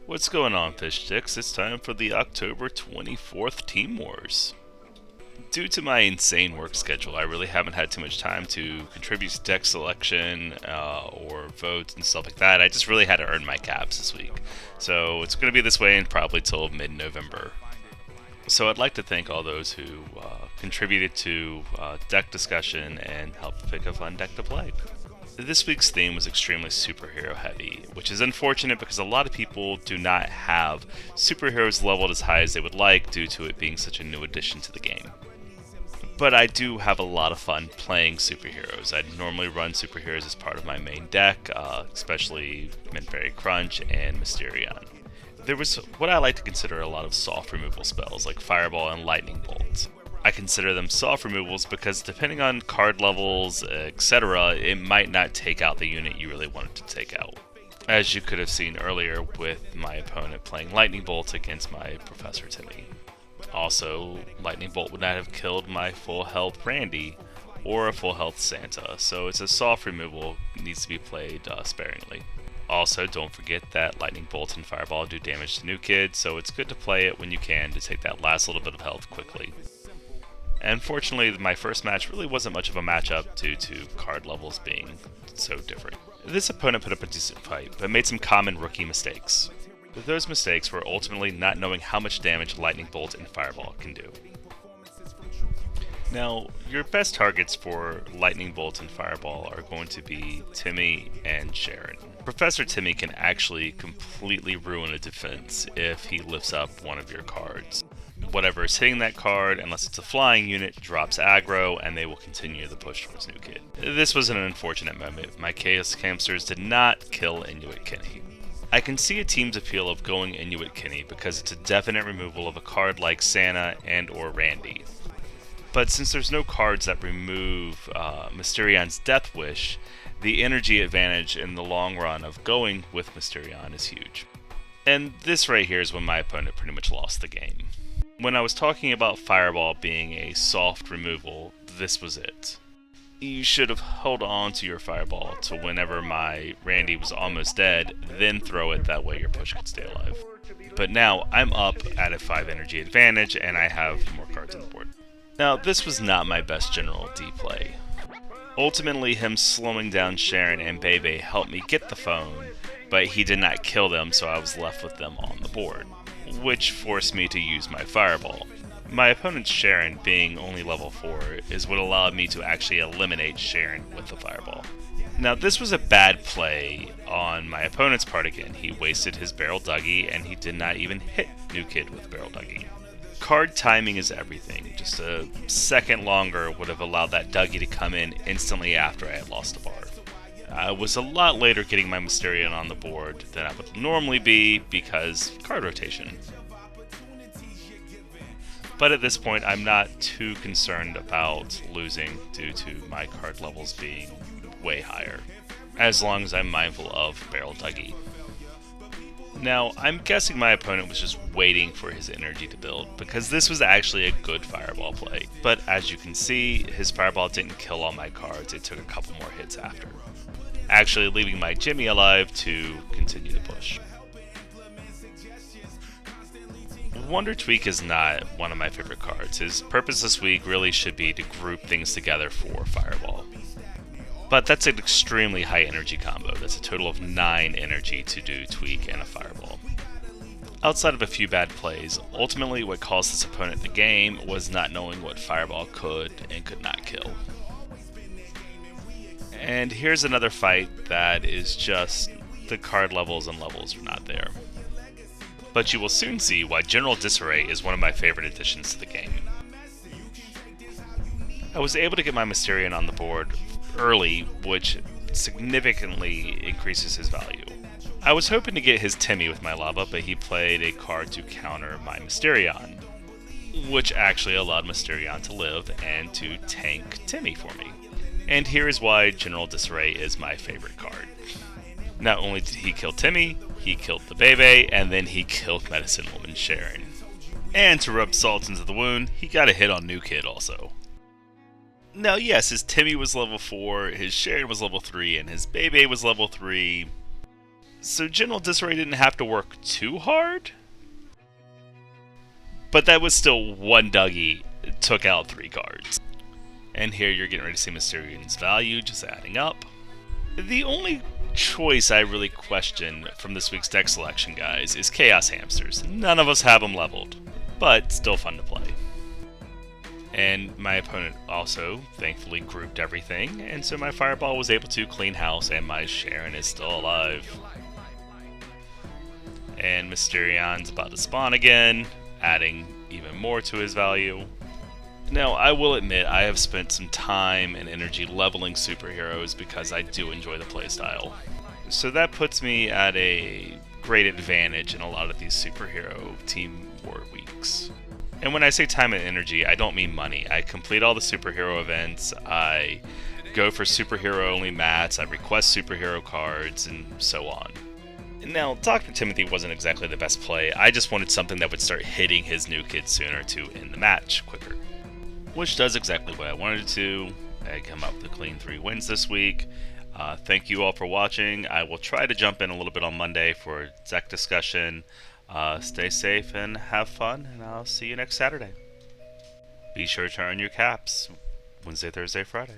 What's going on, Fish Sticks? It's time for the October 24th Team Wars. Due to my insane work schedule, I really haven't had too much time to contribute to deck selection or votes and stuff like that. I just really had to earn my caps this week. So it's going to be this way and probably till mid-November. So I'd like to thank all those who contributed to deck discussion and helped pick a fun deck to play. This week's theme was extremely superhero heavy, which is unfortunate because a lot of people do not have superheroes leveled as high as they would like due to it being such a new addition to the game. But I do have a lot of fun playing superheroes. I normally run superheroes as part of my main deck, especially Minfairy Crunch and Mysterion. There was what I like to consider a lot of soft removal spells like Fireball and Lightning Bolt. I consider them soft removals because depending on card levels, etc., it might not take out the unit you really wanted to take out. As you could have seen earlier with my opponent playing Lightning Bolt against my Professor Timmy. Also, Lightning Bolt would not have killed my full health Randy or a full health Santa, so it's a soft removal, needs to be played sparingly. Also, don't forget that Lightning Bolt and Fireball do damage to new kids, so it's good to play it when you can to take that last little bit of health quickly. And fortunately, my first match really wasn't much of a matchup due to card levels being so different. This opponent put up a decent fight, but made some common rookie mistakes. Those mistakes were ultimately not knowing how much damage Lightning Bolt and Fireball can do. Now, your best targets for Lightning Bolt and Fireball are going to be Timmy and Sharon. Professor Timmy can actually completely ruin a defense if he lifts up one of your cards. Whatever is hitting that card, unless it's a flying unit, drops aggro, and they will continue the push towards New Kid. This was an unfortunate moment. My Chaos Hamsters did not kill Inuit Kenny. I can see a team's appeal of going Inuit Kenny because it's a definite removal of a card like Santa and or Randy. But since there's no cards that remove Mysterion's Death Wish, the energy advantage in the long run of going with Mysterion is huge. And this right here is when my opponent pretty much lost the game. When I was talking about Fireball being a soft removal, this was it. You should have held on to your Fireball to whenever my Randy was almost dead, then throw it, that way your push could stay alive. But now I'm up at a 5 energy advantage and I have more cards on the board. Now this was not my best General D play. Ultimately him slowing down Sharon and Bebe helped me get the phone, but he did not kill them, so I was left with them on the board, which forced me to use my Fireball. My opponent's Sharon, being only level 4, is what allowed me to actually eliminate Sharon with the Fireball. Now this was a bad play on my opponent's part again. He wasted his Barrel Dougie and he did not even hit New Kid with Barrel Dougie. Card timing is everything. Just a second longer would have allowed that Dougie to come in instantly after I had lost a bar. I was a lot later getting my Mysterion on the board than I would normally be because card rotation. But at this point, I'm not too concerned about losing due to my card levels being way higher, as long as I'm mindful of Barrel Dougie. Now, I'm guessing my opponent was just waiting for his energy to build, because this was actually a good Fireball play. But as you can see, his Fireball didn't kill all my cards, it took a couple more hits after, actually leaving my Jimmy alive to continue the push. Wonder Tweak is not one of my favorite cards. His purpose this week really should be to group things together for Fireball. But that's an extremely high energy combo. That's a total of 9 energy to do Tweak and a Fireball. Outside of a few bad plays, ultimately what cost this opponent the game was not knowing what Fireball could and could not kill. And here's another fight that is just the card levels and levels are not there. But you will soon see why General Disarray is one of my favorite additions to the game. I was able to get my Mysterion on the board early, which significantly increases his value. I was hoping to get his Timmy with my Lava, but he played a card to counter my Mysterion, which actually allowed Mysterion to live and to tank Timmy for me. And here is why General Disarray is my favorite card. Not only did he kill Timmy, he killed the Bebe, and then he killed Medicine Woman Sharon. And to rub salt into the wound, he got a hit on New Kid also. Now yes, his Timmy was level 4, his Sharon was level 3, and his Bebe was level 3, So General Disarray didn't have to work too hard, but that was still one Dougie took out 3 cards. And here you're getting ready to see Mysterian's value just adding up. The only choice I really question from this week's deck selection, guys, is Chaos Hamsters. None of us have them leveled, but still fun to play. And my opponent also, thankfully, grouped everything, and so my Fireball was able to clean house, and my Sharon is still alive. And Mysterion's about to spawn again, adding even more to his value. Now, I will admit, I have spent some time and energy leveling superheroes because I do enjoy the playstyle. So that puts me at a great advantage in a lot of these superhero team war weeks. And when I say time and energy, I don't mean money. I complete all the superhero events, I go for superhero-only mats, I request superhero cards, and so on. Now, Dr. Timothy wasn't exactly the best play, I just wanted something that would start hitting his new kid sooner to end the match quicker. Which does exactly what I wanted it to. I come up with a clean 3 wins this week. Thank you all for watching. I will try to jump in a little bit on Monday for deck discussion. Stay safe and have fun, and I'll see you next Saturday. Be sure to turn on your caps Wednesday, Thursday, Friday.